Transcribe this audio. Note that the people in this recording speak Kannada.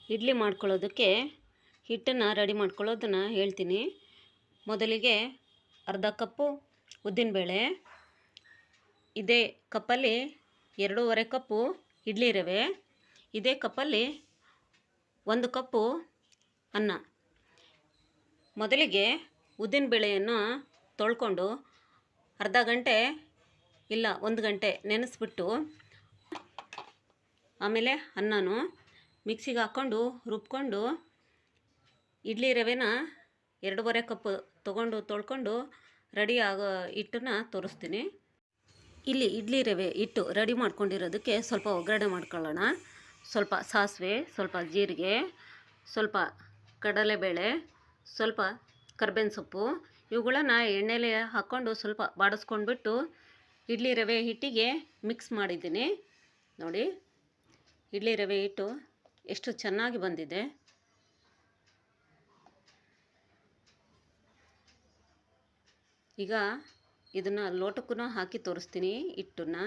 ಇಡ್ಲಿ ಮಾಡ್ಕೊಳ್ಳೋದಕ್ಕೆ ಹಿಟ್ಟನ್ನು ರೆಡಿ ಮಾಡ್ಕೊಳ್ಳೋದನ್ನು ಹೇಳ್ತೀನಿ. ಮೊದಲಿಗೆ ಅರ್ಧ ಕಪ್ಪು ಉದ್ದಿನಬೇಳೆ, ಇದೇ ಕಪ್ಪಲ್ಲಿ 2.5 ಕಪ್ಪು ಇಡ್ಲಿ ರವೆ, ಇದೇ ಕಪ್ಪಲ್ಲಿ 1 ಕಪ್ಪು ಅನ್ನ. ಮೊದಲಿಗೆ ಉದ್ದಿನಬೇಳೆಯನ್ನು ತೊಳ್ಕೊಂಡು ಅರ್ಧ ಗಂಟೆ ಇಲ್ಲ 1 ಗಂಟೆ ನೆನೆಸ್ಬಿಟ್ಟು, ಆಮೇಲೆ ಅನ್ನನೂ ಮಿಕ್ಸಿಗೆ ಹಾಕ್ಕೊಂಡು ರುಬ್ಕೊಂಡು ಇಡ್ಲಿ ರವೆನ 2.5 ಕಪ್ ತೊಳ್ಕೊಂಡು ರೆಡಿ ಆಗೋ ಹಿಟ್ಟನ್ನು ತೋರಿಸ್ತೀನಿ. ಇಲ್ಲಿ ಇಡ್ಲಿ ರವೆ ಹಿಟ್ಟು ರೆಡಿ ಮಾಡ್ಕೊಂಡಿರೋದಕ್ಕೆ ಸ್ವಲ್ಪ ಒಗ್ಗರಣೆ ಮಾಡ್ಕೊಳ್ಳೋಣ. ಸ್ವಲ್ಪ ಸಾಸಿವೆ, ಸ್ವಲ್ಪ ಜೀರಿಗೆ, ಸ್ವಲ್ಪ ಕಡಲೆಬೇಳೆ, ಸ್ವಲ್ಪ ಕರ್ಬೇವಿನ ಸೊಪ್ಪು, ಇವುಗಳನ್ನು ಎಣ್ಣೆಲೆ ಹಾಕ್ಕೊಂಡು ಸ್ವಲ್ಪ ಬಾಡಿಸ್ಕೊಂಡ್ಬಿಟ್ಟು ಇಡ್ಲಿ ರವೆ ಹಿಟ್ಟಿಗೆ ಮಿಕ್ಸ್ ಮಾಡಿದ್ದೀನಿ. ನೋಡಿ, ಇಡ್ಲಿ ರವೆ ಹಿಟ್ಟು ಎಷ್ಟು ಚೆನ್ನಾಗಿ ಬಂದಿದೆ. ಈಗ ಇದನ್ನು ಲೋಟಕ್ಕೂ ಹಾಕಿ ತೋರಿಸ್ತೀನಿ ಹಿಟ್ಟನ್ನು.